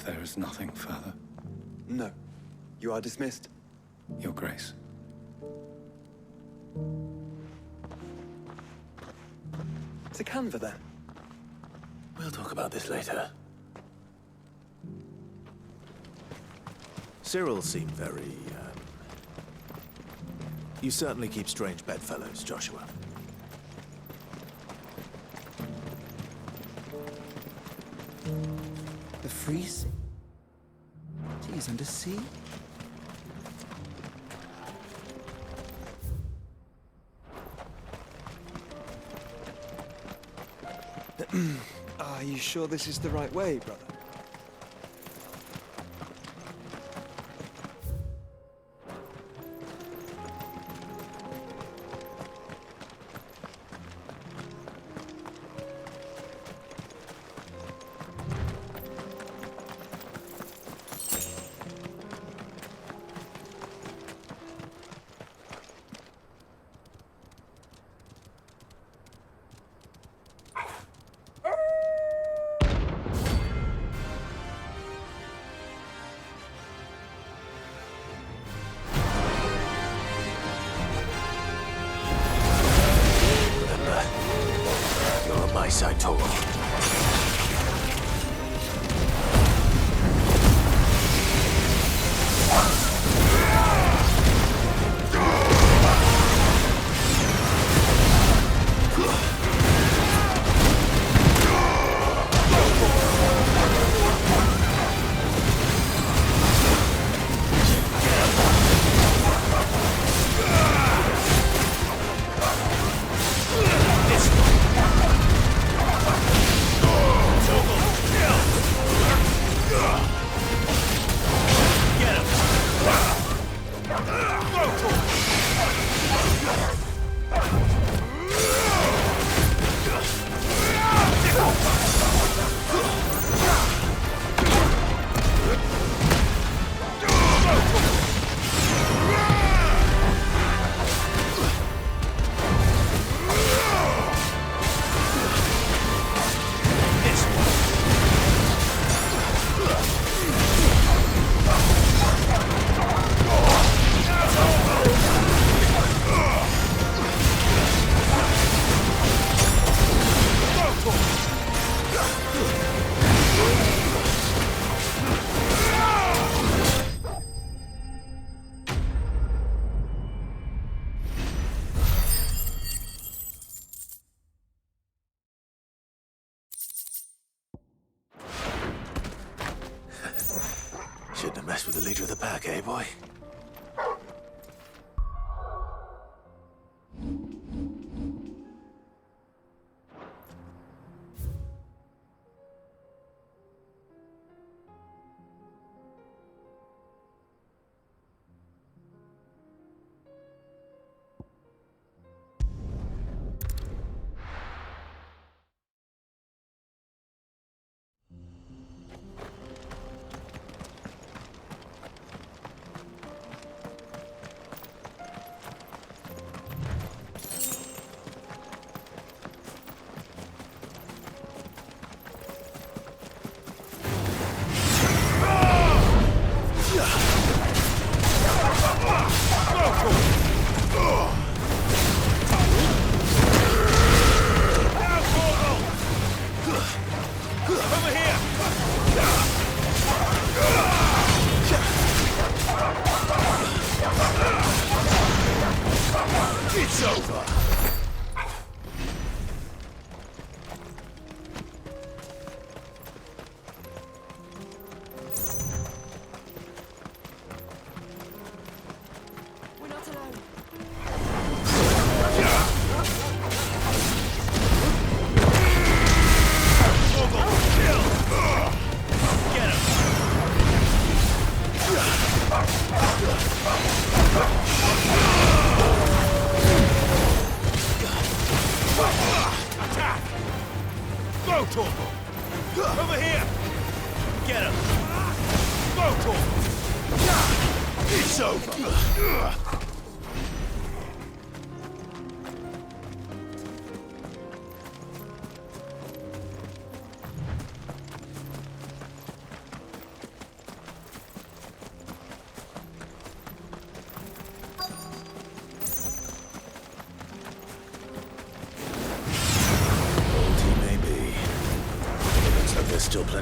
there is nothing further. No. You are dismissed. Your Grace. To Canva, then. We'll talk about this later. Cyril seemed very, You certainly keep strange bedfellows, Joshua. The freeze? He's under sea? Are you sure this is the right way, brother? You're on my side, Torgal. Shouldn't have messed with the leader of the pack, eh, boy? Over here! Get him! Go, Torgal! It's over!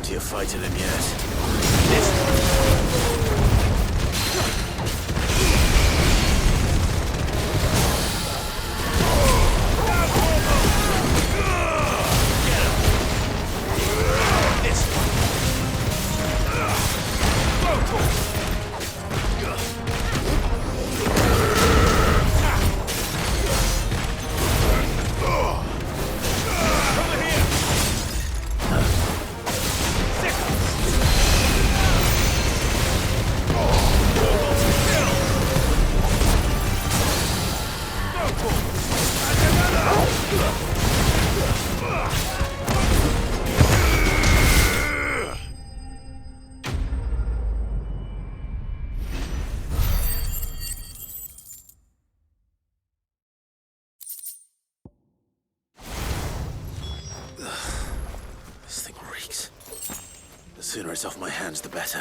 around to you fighting him yet. This thing reeks. The sooner it's off my hands, the better.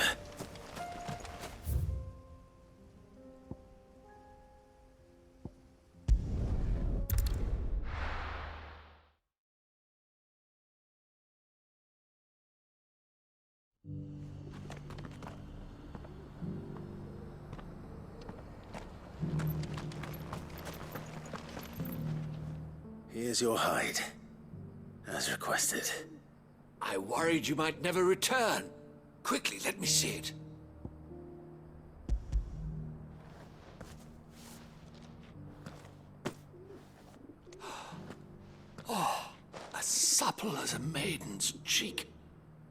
Here's your hide, as requested. I worried you might never return. Quickly, let me see it. Oh, as supple as a maiden's cheek,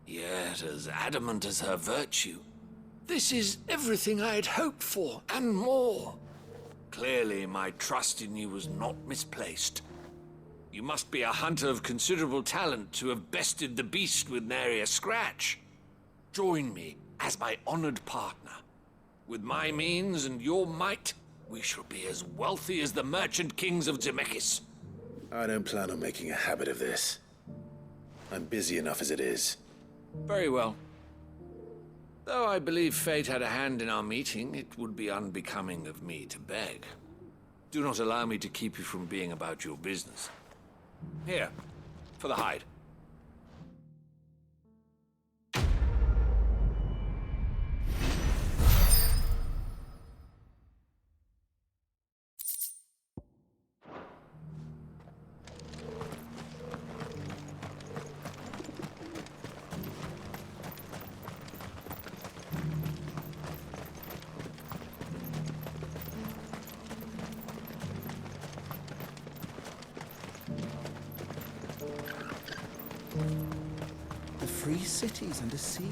yet as adamant as her virtue. This is everything I had hoped for, and more. Clearly, my trust in you was not misplaced. You must be a hunter of considerable talent to have bested the beast with nary a scratch. Join me as my honored partner. With my means and your might, we shall be as wealthy as the merchant kings of Zemeckis. I don't plan on making a habit of this. I'm busy enough as it is. Very well. Though I believe fate had a hand in our meeting, it would be unbecoming of me to beg. Do not allow me to keep you from being about your business. Here, for the hide. The free cities under siege.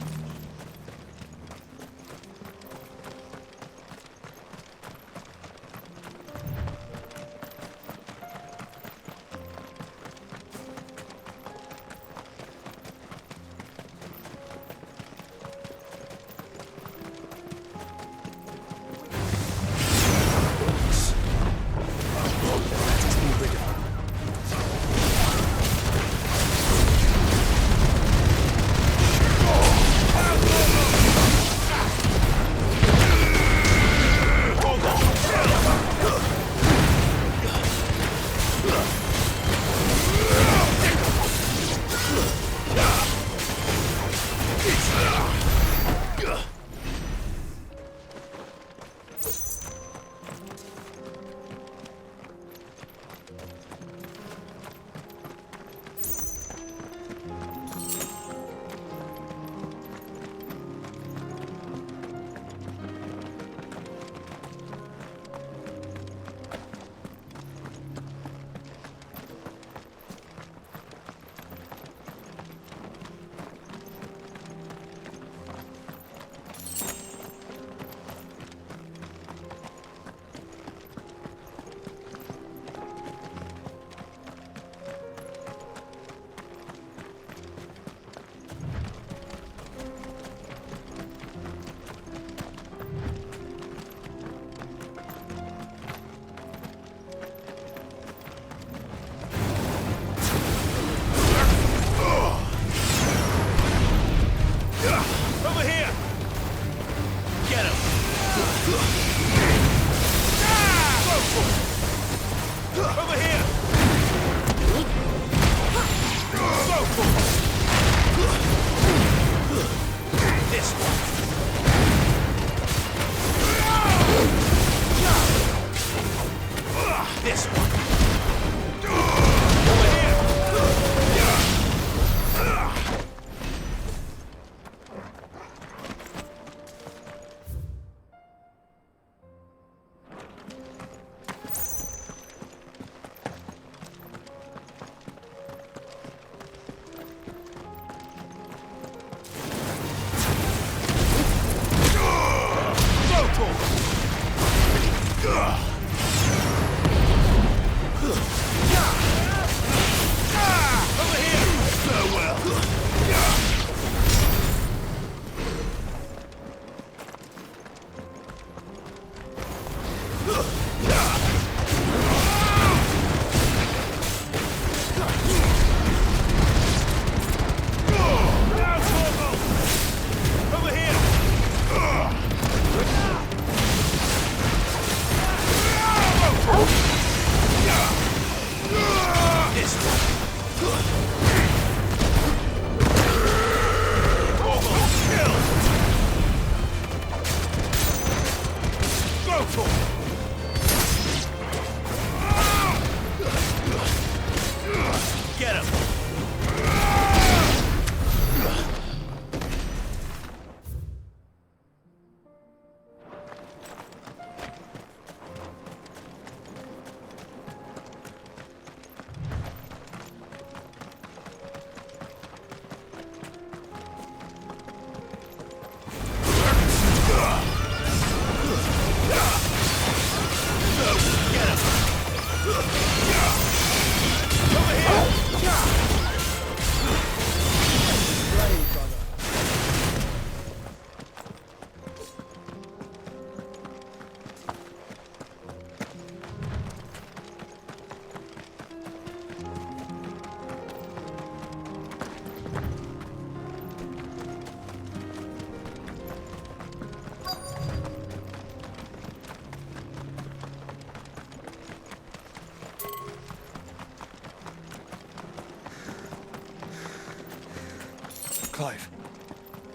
Clive.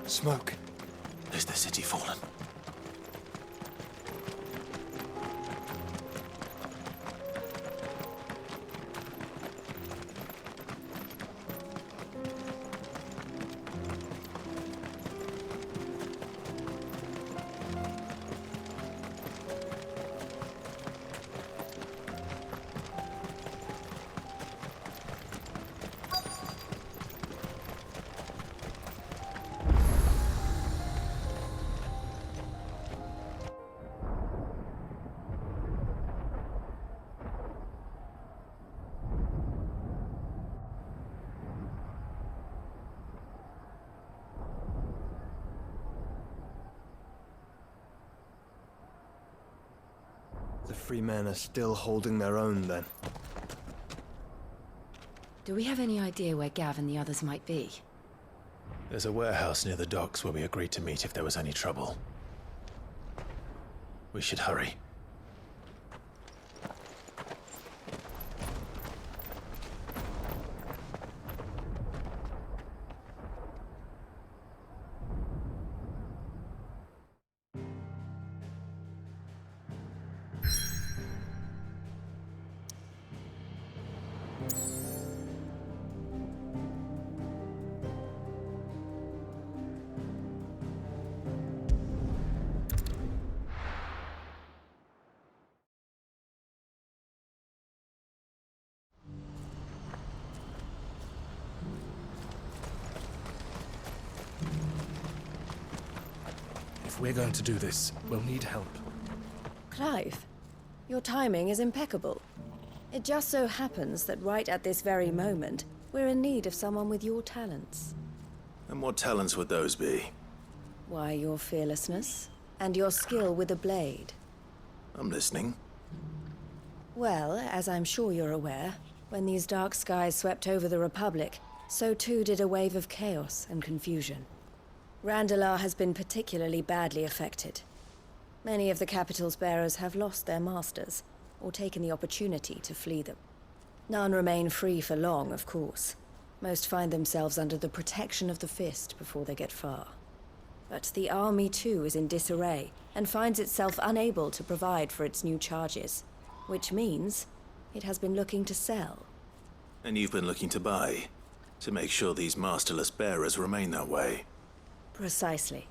Smoke. Is the city fallen? The free men are still holding their own, then. Do we have any idea where Gav and the others might be? There's a warehouse near the docks where we agreed to meet if there was any trouble. We should hurry. If we're going to do this, we'll need help. Clive, your timing is impeccable. It just so happens that right at this very moment, we're in need of someone with your talents. And what talents would those be? Why, your fearlessness and your skill with a blade. I'm listening. Well, as I'm sure you're aware, when these dark skies swept over the Republic, so too did a wave of chaos and confusion. Randalar has been particularly badly affected. Many of the capital's bearers have lost their masters, or taken the opportunity to flee them. None remain free for long, of course. Most find themselves under the protection of the Fist before they get far. But the army too is in disarray, and finds itself unable to provide for its new charges. Which means it has been looking to sell. And you've been looking to buy, to make sure these masterless bearers remain that way. Precisely.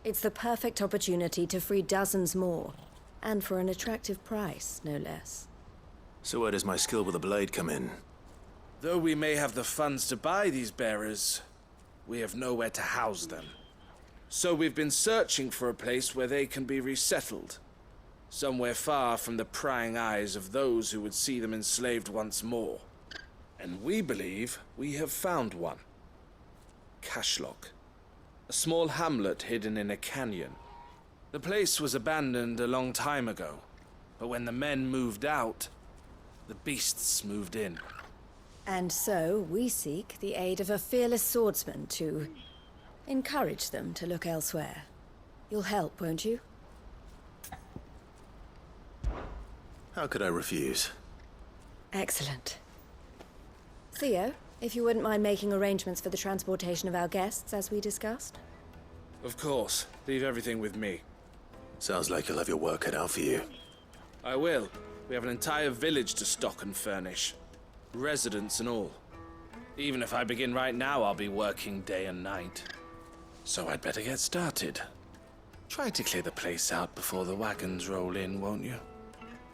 It's the perfect opportunity to free dozens more, and for an attractive price, no less. So where does my skill with a blade come in? Though we may have the funds to buy these bearers, we have nowhere to house them. So we've been searching for a place where they can be resettled. Somewhere far from the prying eyes of those who would see them enslaved once more. And we believe we have found one. Cashlock. A small hamlet hidden in a canyon. The place was abandoned a long time ago, but when the men moved out, the beasts moved in. And so we seek the aid of a fearless swordsman to encourage them to look elsewhere. You'll help, won't you? How could I refuse? Excellent. Theo, if you wouldn't mind making arrangements for the transportation of our guests, as we discussed. Of course. Leave everything with me. Sounds like you'll have your work cut out for you. I will. We have an entire village to stock and furnish. Residents and all. Even if I begin right now, I'll be working day and night. So I'd better get started. Try to clear the place out before the wagons roll in, won't you?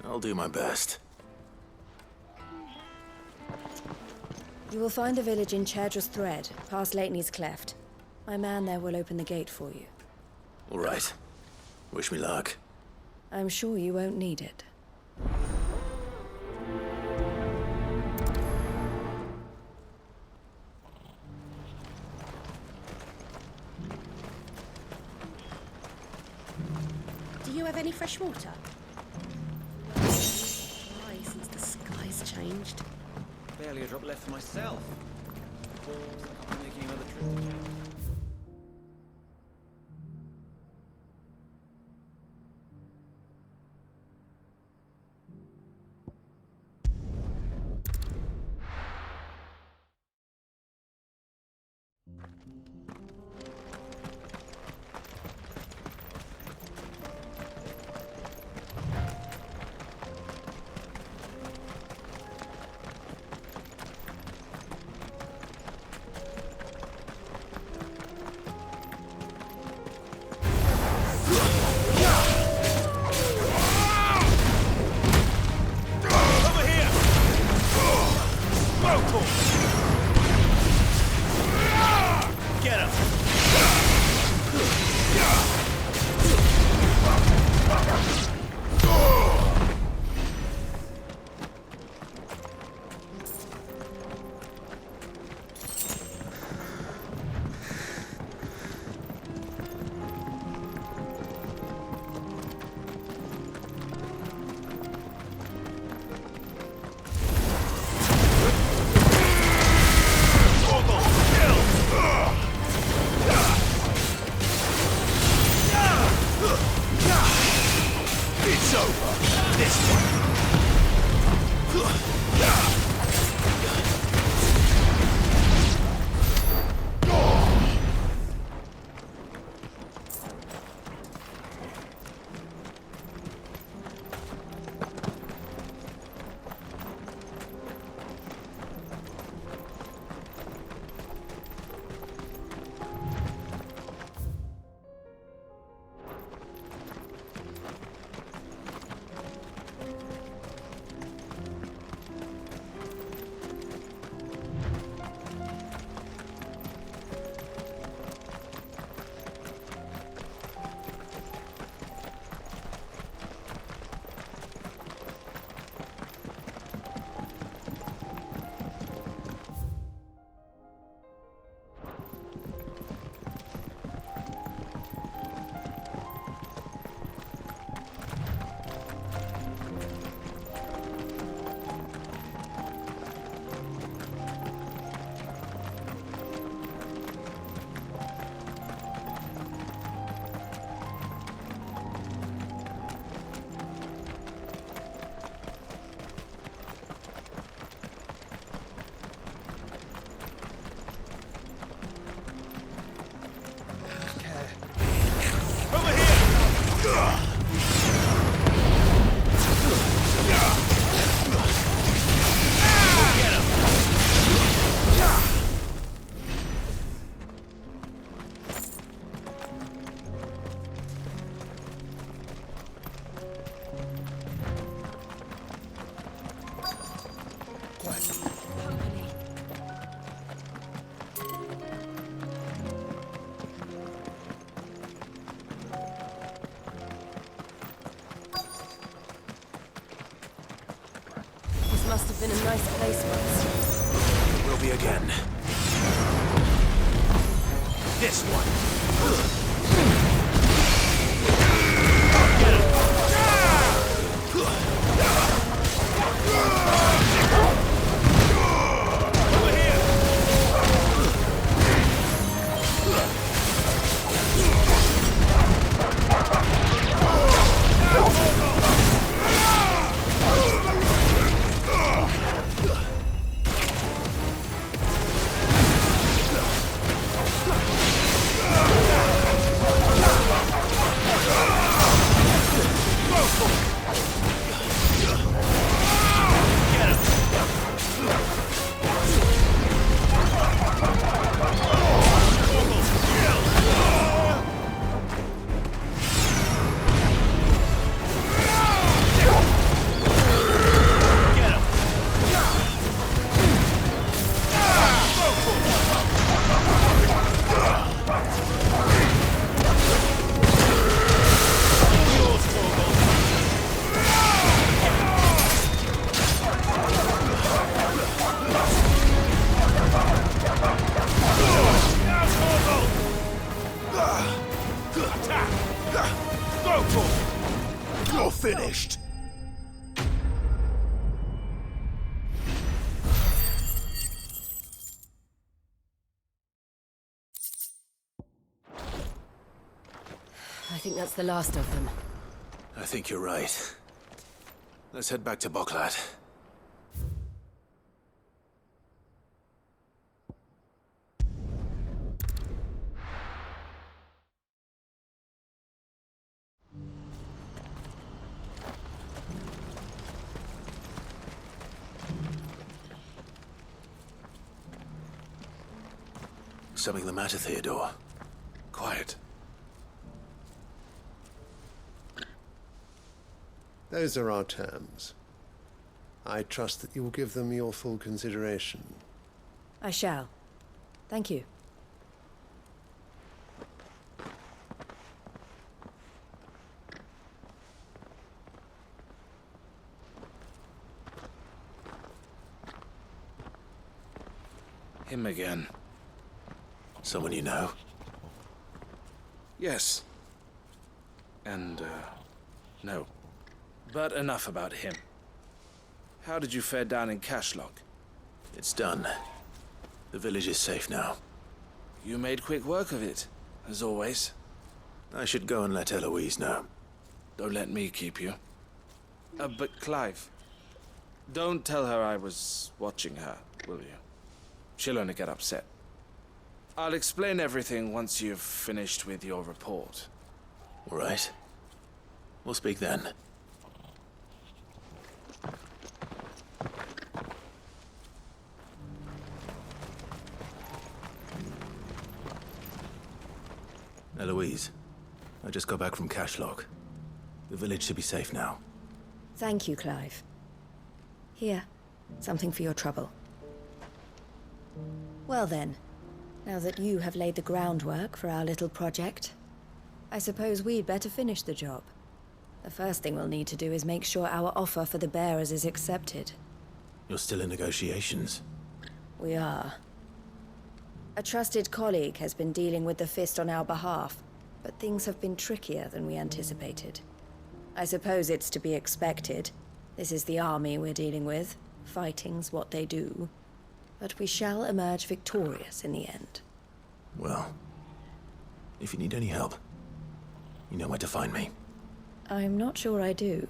I'll do my best. You will find the village in Chairdra's Thread, past Lateney's Cleft. My man there will open the gate for you. All right. Wish me luck. I'm sure you won't need it. Do you have any fresh water? Dry since the skies changed. Barely a drop left for myself. Looks like I'll be making another trip to town. It's over. This one. This must have been a nice place once. Will be again. This one. You're finished. I think that's the last of them. I think you're right. Let's head back to Boklat. Something the matter, Theodore? Quiet. Those are our terms. I trust that you will give them your full consideration. I shall. Thank you. Him again. Someone you know? Yes. And, no. But enough about him. How did you fare down in Cashlock? It's done. The village is safe now. You made quick work of it, as always. I should go and let Eloise know. Don't let me keep you. But Clive, don't tell her I was watching her, will you? She'll only get upset. I'll explain everything once you've finished with your report. All right. We'll speak then. Eloise, I just got back from Cashlock. The village should be safe now. Thank you, Clive. Here, something for your trouble. Well then, now that you have laid the groundwork for our little project, I suppose we'd better finish the job. The first thing we'll need to do is make sure our offer for the bearers is accepted. You're still in negotiations? We are. A trusted colleague has been dealing with the Fist on our behalf, but things have been trickier than we anticipated. I suppose it's to be expected. This is the army we're dealing with. Fighting's what they do. But we shall emerge victorious in the end. Well, if you need any help, you know where to find me. I'm not sure I do.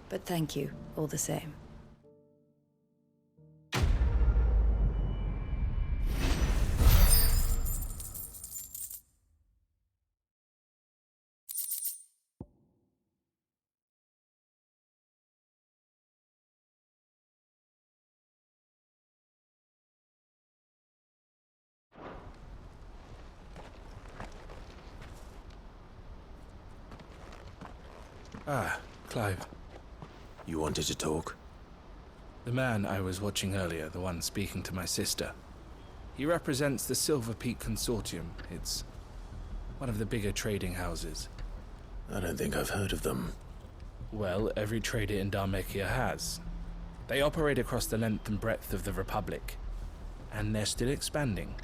But thank you, all the same. Ah, Clive. You wanted to talk? The man I was watching earlier, the one speaking to my sister. He represents the Silver Peak Consortium. It's one of the bigger trading houses. I don't think I've heard of them. Well, every trader in Dharmekia has. They operate across the length and breadth of the Republic, and they're still expanding.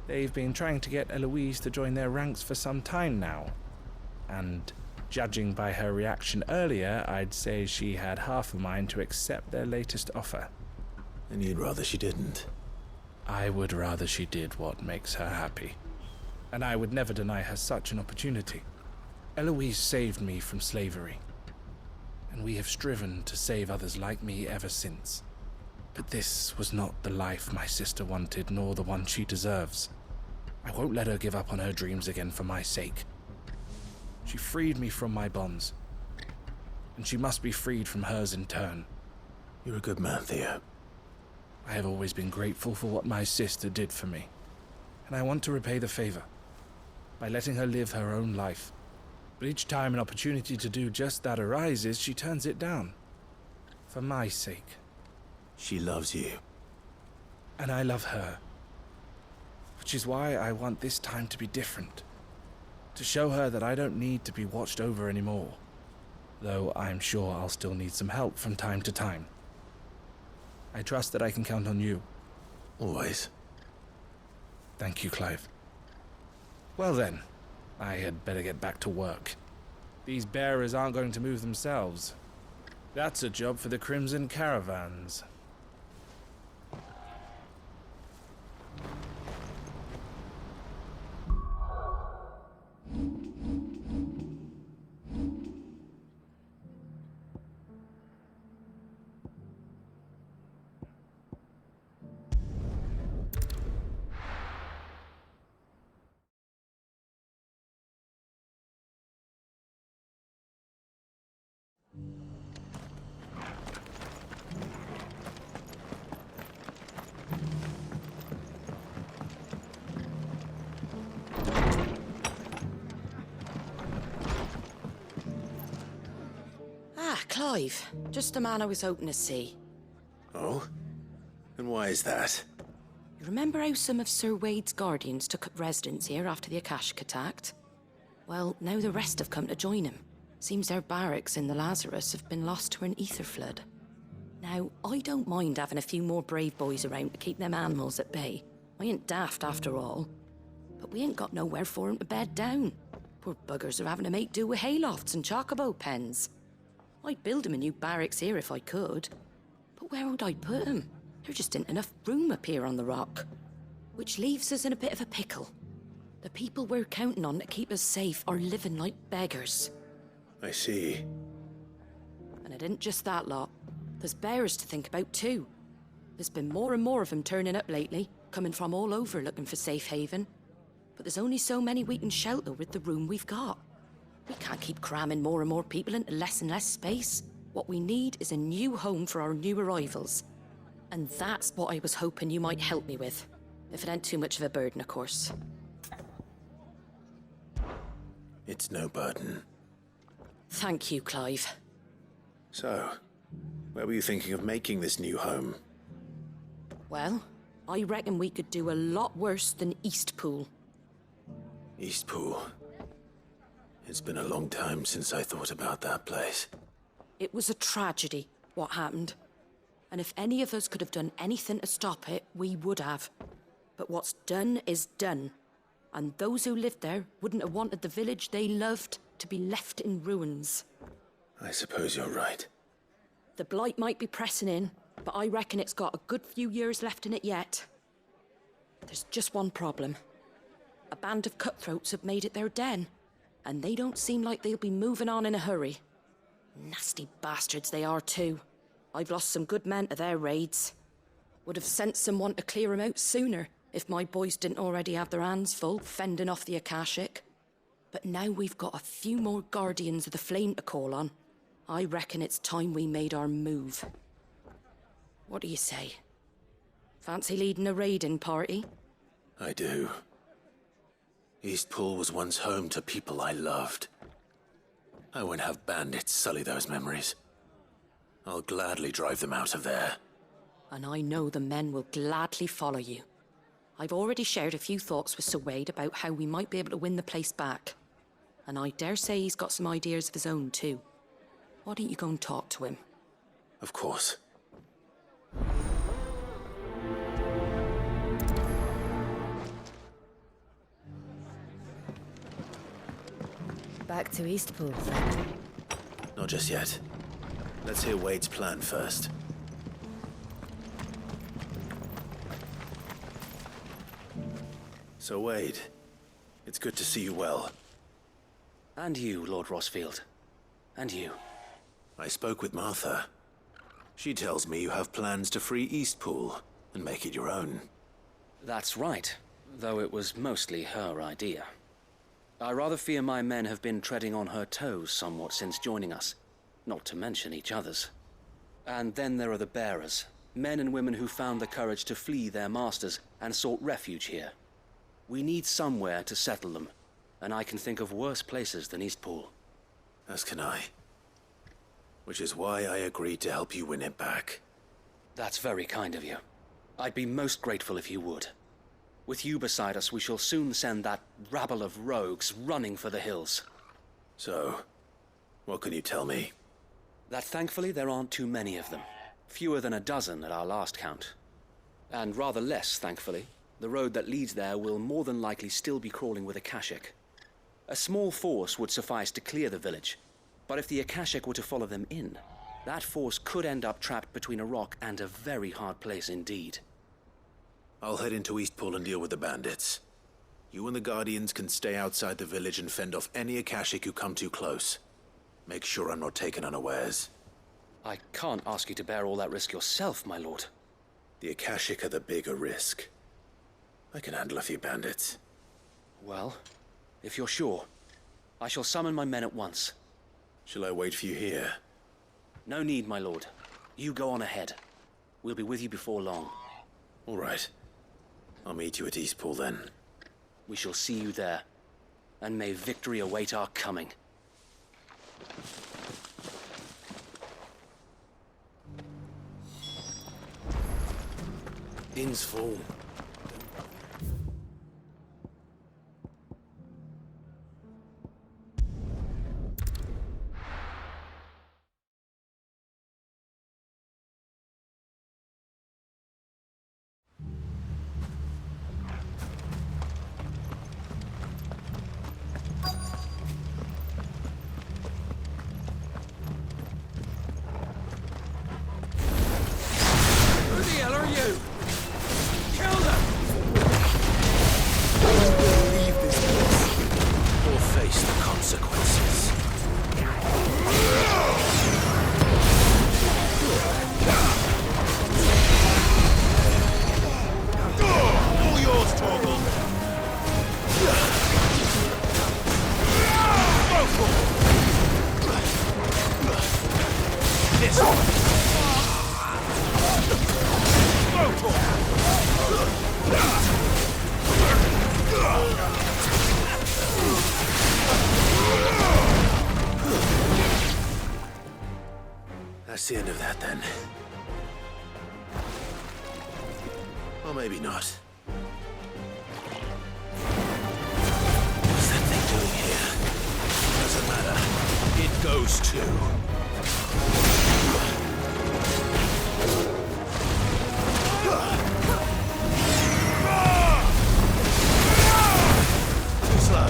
They've been trying to get Eloise to join their ranks for some time now, and judging by her reaction earlier, I'd say she had half a mind to accept their latest offer. And you'd rather she didn't? I would rather she did what makes her happy. And I would never deny her such an opportunity. Eloise saved me from slavery, and we have striven to save others like me ever since. But this was not the life my sister wanted, nor the one she deserves. I won't let her give up on her dreams again for my sake. She freed me from my bonds, and she must be freed from hers in turn. You're a good man, Theo. I have always been grateful for what my sister did for me, and I want to repay the favor by letting her live her own life. But each time an opportunity to do just that arises, she turns it down. For my sake. She loves you. And I love her. Which is why I want this time to be different. To show her that I don't need to be watched over anymore. Though I'm sure I'll still need some help from time to time. I trust that I can count on you. Always. Thank you, Clive. Well then, I had better get back to work. These bearers aren't going to move themselves. That's a job for the Crimson Caravans. Clive, just the man I was hoping to see. Oh? And why is that? You remember how some of Sir Wade's guardians took up residence here after the Akashic attacked? Well, now the rest have come to join him. Seems their barracks in the Lazarus have been lost to an ether flood. Now, I don't mind having a few more brave boys around to keep them animals at bay. I ain't daft after all. But we ain't got nowhere for 'em to bed down. Poor buggers are having to make do with haylofts and chocobo pens. I'd build 'em a new barracks here if I could. But where would I put 'em? There just ain't enough room up here on the rock. Which leaves us in a bit of a pickle. The people we're counting on to keep us safe are living like beggars. I see. And it isn't just that lot. There's bears to think about too. There's been more and more of them turning up lately, coming from all over looking for safe haven. But there's only so many we can shelter with the room we've got. We can't keep cramming more and more people into less and less space. What we need is a new home for our new arrivals. And that's what I was hoping you might help me with. If it ain't too much of a burden, of course. It's no burden. Thank you, Clive. So, where were you thinking of making this new home? Well, I reckon we could do a lot worse than Eastpool. Eastpool. It's been a long time since I thought about that place. It was a tragedy, what happened. And if any of us could have done anything to stop it, we would have. But what's done is done. And those who lived there wouldn't have wanted the village they loved to be left in ruins. I suppose you're right. The blight might be pressing in, but I reckon it's got a good few years left in it yet. There's just one problem. A band of cutthroats have made it their den, and they don't seem like they'll be moving on in a hurry. Nasty bastards they are too. I've lost some good men to their raids. Would have sent someone to clear 'em out sooner, if my boys didn't already have their hands full fending off the Akashic. But now we've got a few more Guardians of the Flame to call on. I reckon it's time we made our move. What do you say? Fancy leading a raiding party? I do. Eastpool was once home to people I loved. I won't have bandits sully those memories. I'll gladly drive them out of there. And I know the men will gladly follow you. I've already shared a few thoughts with Sir Wade about how we might be able to win the place back. And I dare say he's got some ideas of his own too. Why don't you go and talk to him? Of course. Back to Eastpool, then. Not just yet. Let's hear Wade's plan first. So Wade, it's good to see you well. And you, Lord Rossfield. And you. I spoke with Martha. She tells me you have plans to free Eastpool and make it your own. That's right, though it was mostly her idea. I rather fear my men have been treading on her toes somewhat since joining us, not to mention each other's. And then there are the bearers, men and women who found the courage to flee their masters and sought refuge here. We need somewhere to settle them, and I can think of worse places than Eastpool. As can I. Which is why I agreed to help you win it back. That's very kind of you. I'd be most grateful if you would. With you beside us, we shall soon send that rabble of rogues running for the hills. So, what can you tell me? That thankfully there aren't too many of them. Fewer than a dozen at our last count. And rather less, thankfully. The road that leads there will more than likely still be crawling with Akashic. A small force would suffice to clear the village, but if the Akashic were to follow them in, that force could end up trapped between a rock and a very hard place indeed. I'll head into Eastpool and deal with the bandits. You and the Guardians can stay outside the village and fend off any Akashic who come too close. Make sure I'm not taken unawares. I can't ask you to bear all that risk yourself, my lord. The Akashic are the bigger risk. I can handle a few bandits. Well, if you're sure, I shall summon my men at once. Shall I wait for you here? No need, my lord. You go on ahead. We'll be with you before long. All right. I'll meet you at Eastpool then. We shall see you there. And may victory await our coming. Inn's full. Or face the consequences. That's the end of that, then. Or maybe not. What's that thing doing here? Doesn't matter. It goes too. Too slow.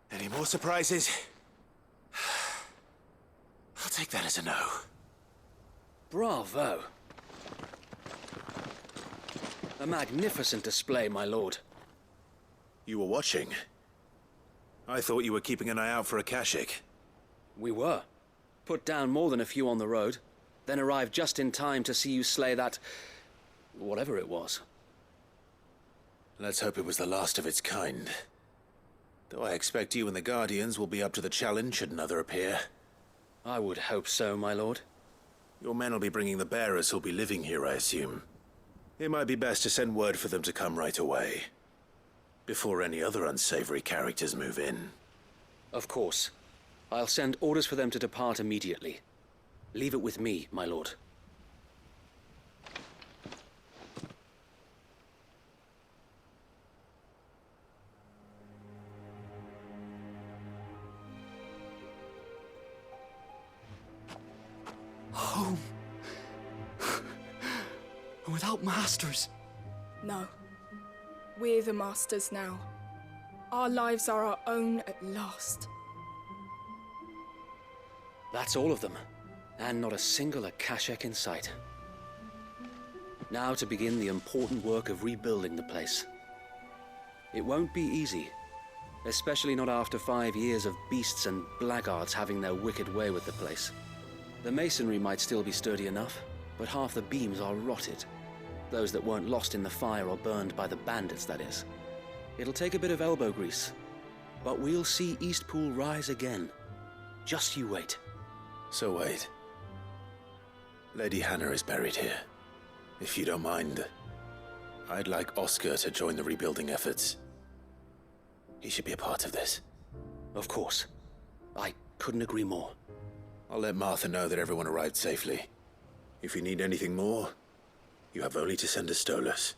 Any more surprises? I'll take that as a no. Bravo. A magnificent display, my lord. You were watching. I thought you were keeping an eye out for a Kashik. We were. Put down more than a few on the road, then arrived just in time to see you slay that... whatever it was. Let's hope it was the last of its kind. Though I expect you and the Guardians will be up to the challenge should another appear. I would hope so, my lord. Your men will be bringing the bearers who'll be living here, I assume. It might be best to send word for them to come right away, before any other unsavory characters move in. Of course. I'll send orders for them to depart immediately. Leave it with me, my lord. Home. Without masters. No. We're the masters now. Our lives are our own at last. That's all of them. And not a single Akashak in sight. Now to begin the important work of rebuilding the place. It won't be easy. Especially not after 5 years of beasts and blackguards having their wicked way with the place. The masonry might still be sturdy enough, but half the beams are rotted. Those that weren't lost in the fire or burned by the bandits, that is. It'll take a bit of elbow grease, but we'll see Eastpool rise again. Just you wait. So wait. Lady Hannah is buried here. If you don't mind, I'd like Oscar to join the rebuilding efforts. He should be a part of this. Of course. I couldn't agree more. I'll let Martha know that everyone arrived safely. If you need anything more, you have only to send a Stolas.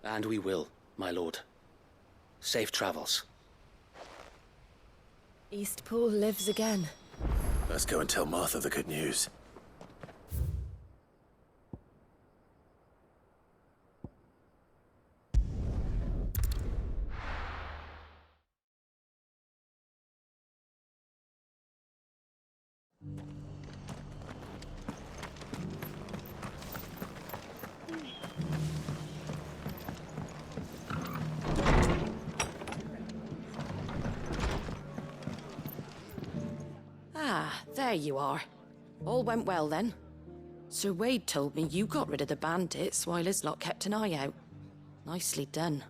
And we will, my lord. Safe travels. Eastpool lives again. Let's go and tell Martha the good news. There you are. All went well then. Sir Wade told me you got rid of the bandits while his lot kept an eye out. Nicely done.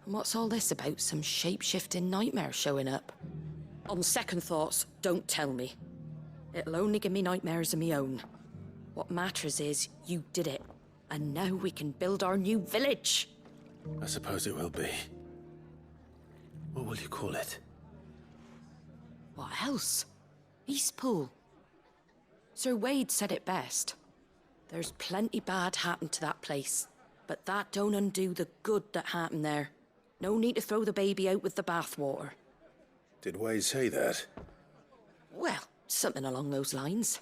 And what's all this about some shape-shifting nightmare showing up? On second thoughts, don't tell me. It'll only give me nightmares of my own. What matters is you did it. And now we can build our new village. I suppose it will be. What will you call it? What else? Eastpool. Sir Wade said it best. There's plenty bad happened to that place, but that don't undo the good that happened there. No need to throw the baby out with the bathwater. Did Wade say that? Well, something along those lines.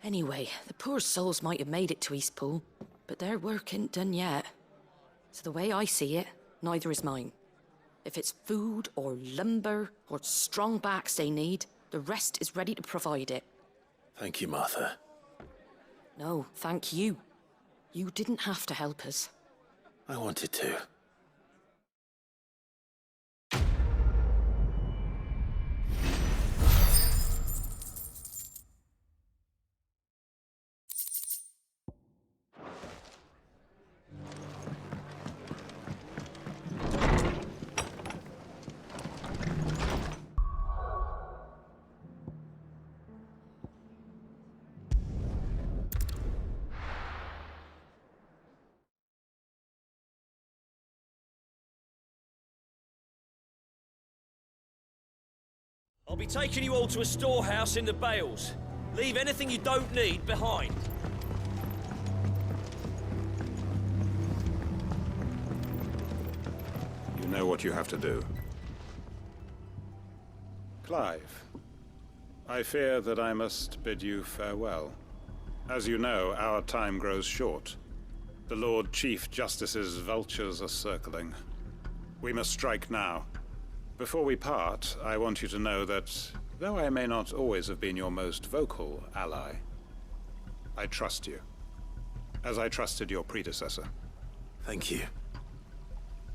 Anyway, the poor souls might have made it to Eastpool, but their work ain't done yet. So the way I see it, neither is mine. If it's food or lumber or strong backs they need, the rest is ready to provide it. Thank you, Martha. No, thank you. You didn't have to help us. I wanted to. I'll be taking you all to a storehouse in the Bales. Leave anything you don't need behind. You know what you have to do. Clive, I fear that I must bid you farewell. As you know, our time grows short. The Lord Chief Justice's vultures are circling. We must strike now. Before we part, I want you to know that, though I may not always have been your most vocal ally, I trust you, as I trusted your predecessor. Thank you.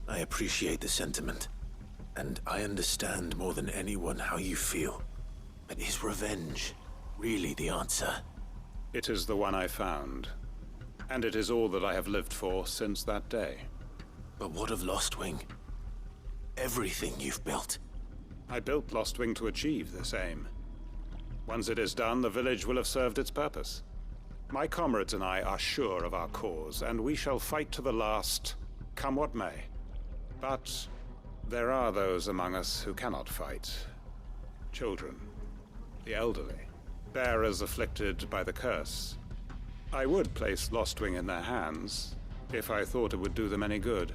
I appreciate the sentiment, and I understand more than anyone how you feel. But is revenge really the answer? It is the one I found, and it is all that I have lived for since that day. But what of Lostwing? Everything you've built. I built Lostwing to achieve this aim. Once it is done, the village will have served its purpose. My comrades and I are sure of our cause, and we shall fight to the last, come what may. But there are those among us who cannot fight. Children, the elderly, bearers afflicted by the curse. I would place Lostwing in their hands, if I thought it would do them any good.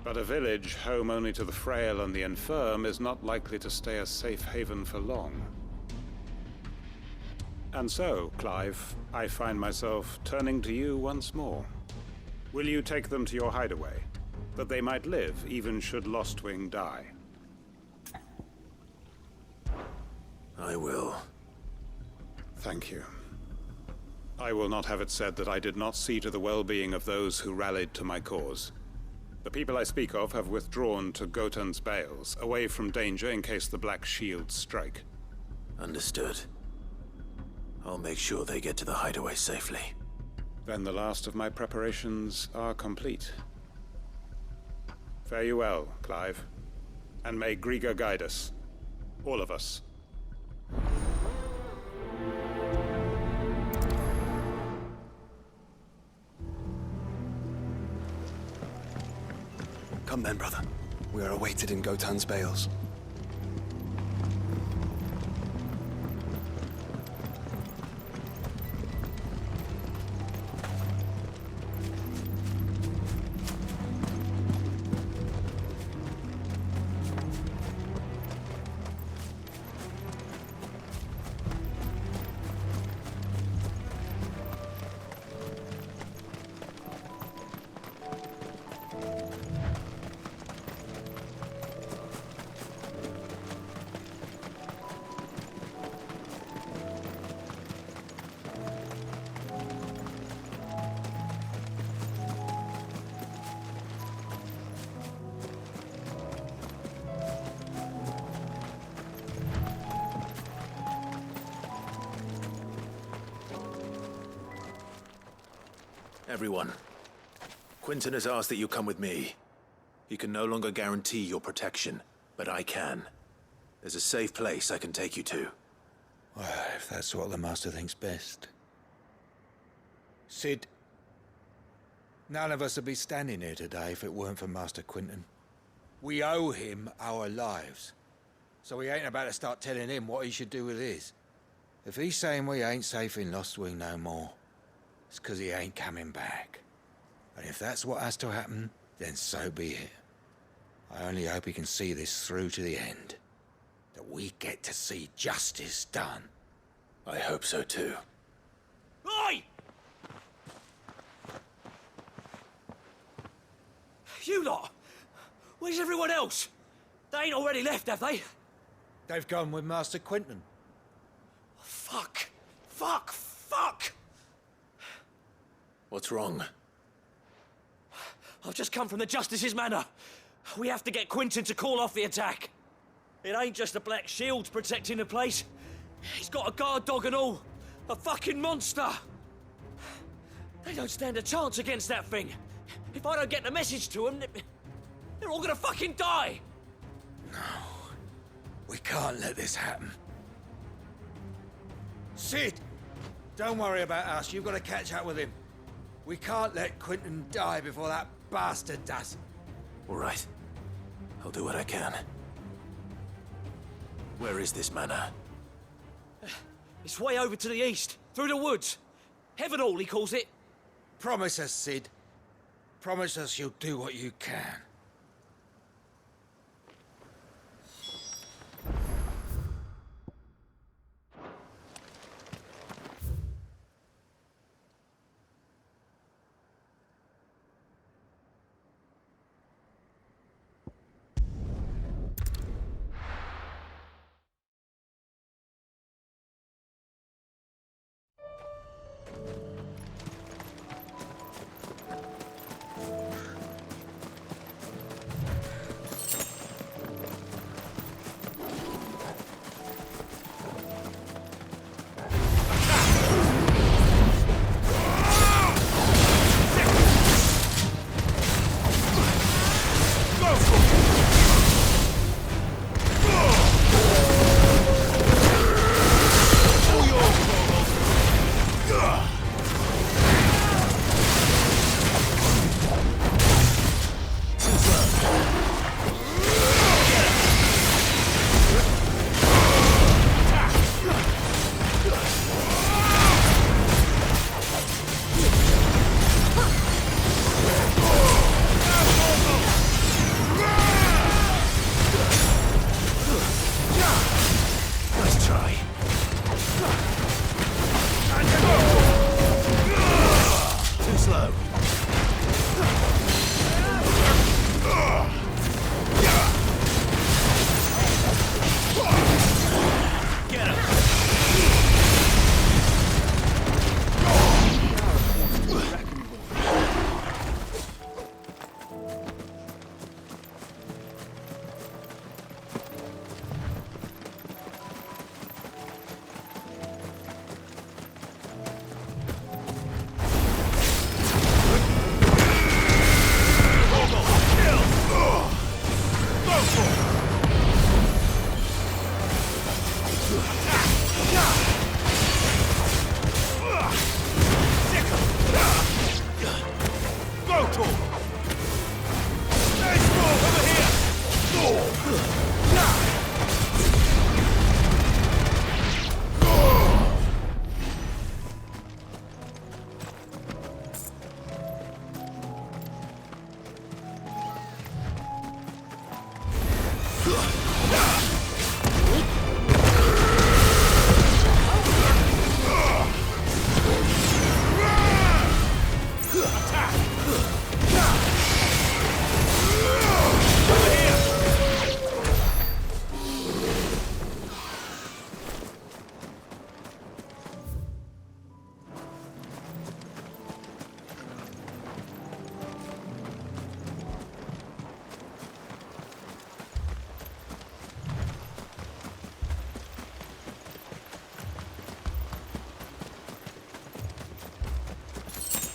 But a village home only to the frail and the infirm is not likely to stay a safe haven for long. And so, Clive, I find myself turning to you once more. Will you take them to your hideaway, that they might live even should Lostwing die? I will. Thank you. I will not have it said that I did not see to the well-being of those who rallied to my cause. The people I speak of have withdrawn to Gotan's Bales, away from danger in case the Black Shields strike. Understood. I'll make sure they get to the hideaway safely. Then the last of my preparations are complete. Fare you well, Clive. And may Griga guide us. All of us. Come then, brother. We are awaited in Gotan's Bales. Everyone, Quinton has asked that you come with me. He can no longer guarantee your protection, but I can. There's a safe place I can take you to. Well, if that's what the Master thinks best. Sid, none of us would be standing here today if it weren't for Master Quinton. We owe him our lives, so we ain't about to start telling him what he should do with his. If he's saying we ain't safe in Lostwing no more, it's 'cause he ain't coming back. And if that's what has to happen, then so be it. I only hope he can see this through to the end. That we get to see justice done. I hope so too. Oi! You lot! Where's everyone else? They ain't already left, have they? They've gone with Master Quinton. Fuck! Fuck! Fuck! What's wrong? I've just come from the Justice's Manor. We have to get Quinton to call off the attack. It ain't just the Black Shields protecting the place. He's got a guard dog and all. A fucking monster. They don't stand a chance against that thing. If I don't get the message to them, they're all gonna fucking die. No. We can't let this happen. Sid! Don't worry about us. You've got to catch up with him. We can't let Quinton die before that bastard does. All right. I'll do what I can. Where is this manor? It's way over to the east, through the woods. Heavenhall, he calls it. Promise us, Sid. Promise us you'll do what you can.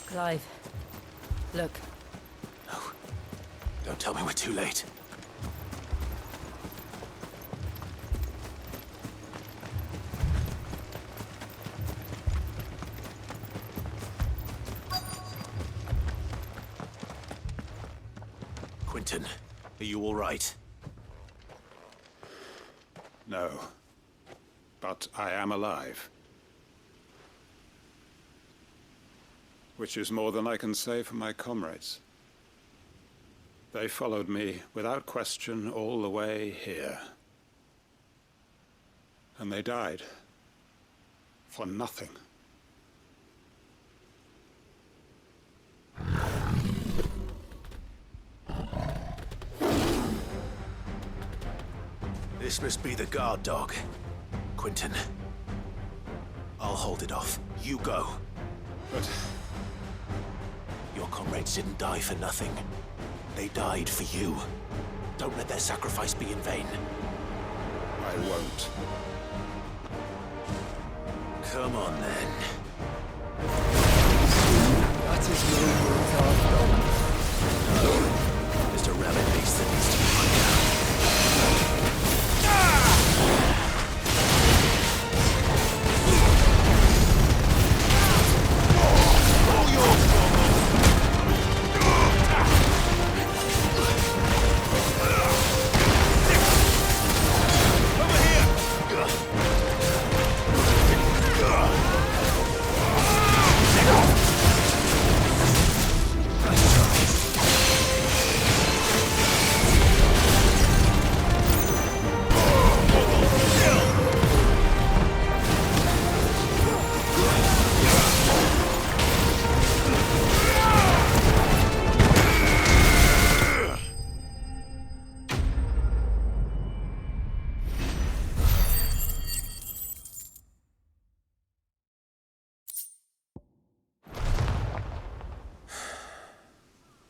Clive, look. No. Don't tell me we're too late. Quinton, are you all right? No. But I am alive. Which is more than I can say for my comrades. They followed me without question all the way here. And they died. For nothing. This must be the guard dog. Quinton. I'll hold it off. You go. But your comrades didn't die for nothing. They died for you. Don't let their sacrifice be in vain. I won't. Come on, then. That is no good guard dog. Just a rabbit beast that needs to be put down.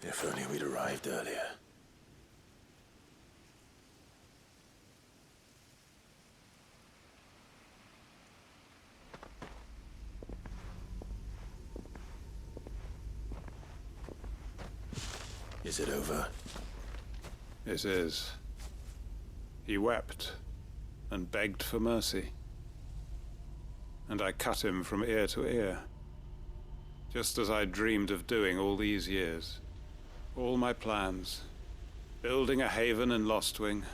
If only we'd arrived earlier. Is it over? It is. He wept and begged for mercy. And I cut him from ear to ear. Just as I dreamed of doing all these years. All my plans. Building a haven in Lostwing.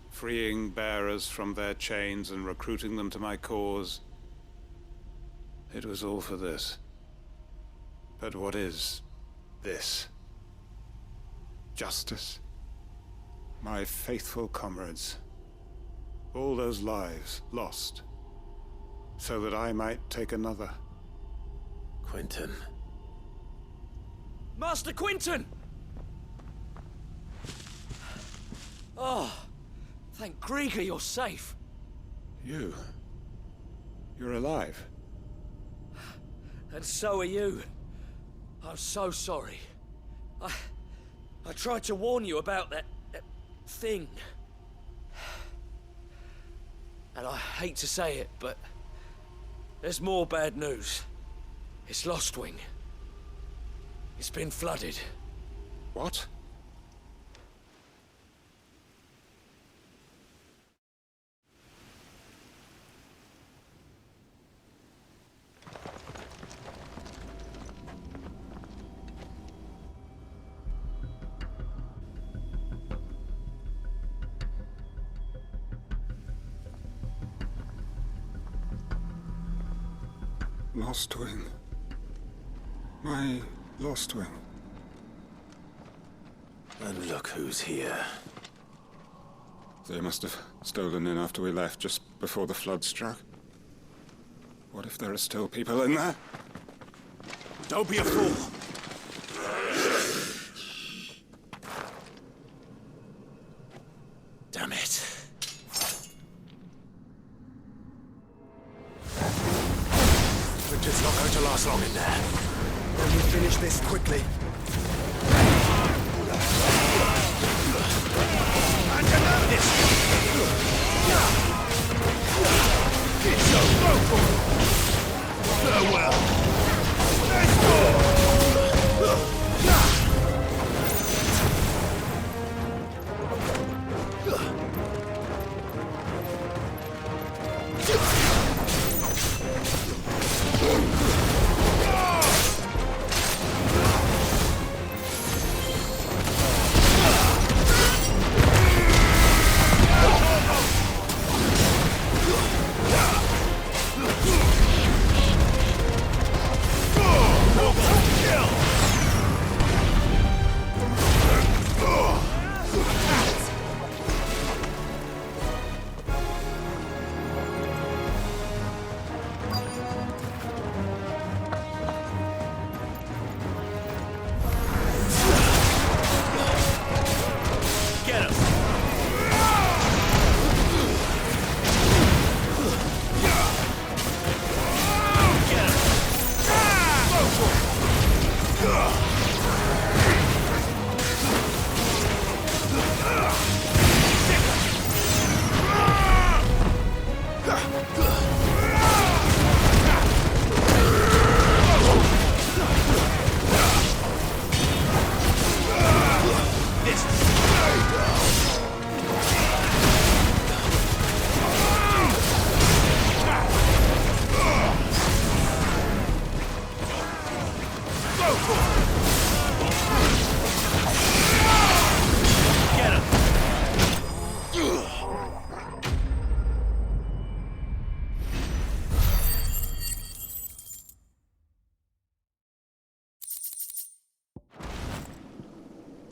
Freeing bearers from their chains and recruiting them to my cause. It was all for this. But what is this? Justice? My faithful comrades. All those lives lost. So that I might take another. Quinton. Master Quinton! Oh, thank Grieger you're safe. You? You're alive? And so are you. I'm so sorry. I tried to warn you about that thing. And I hate to say it, but there's more bad news. It's Lostwing. It's been flooded. What? Lostwing. My Lostwing. And look who's here. They must have stolen in after we left, just before the flood struck. What if there are still people in there? Don't be a fool! Damn it. Richard's not going to last long in there. Then we finish this quickly. It's unbroken! Farewell! Let's go!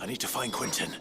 I need to find Quentin.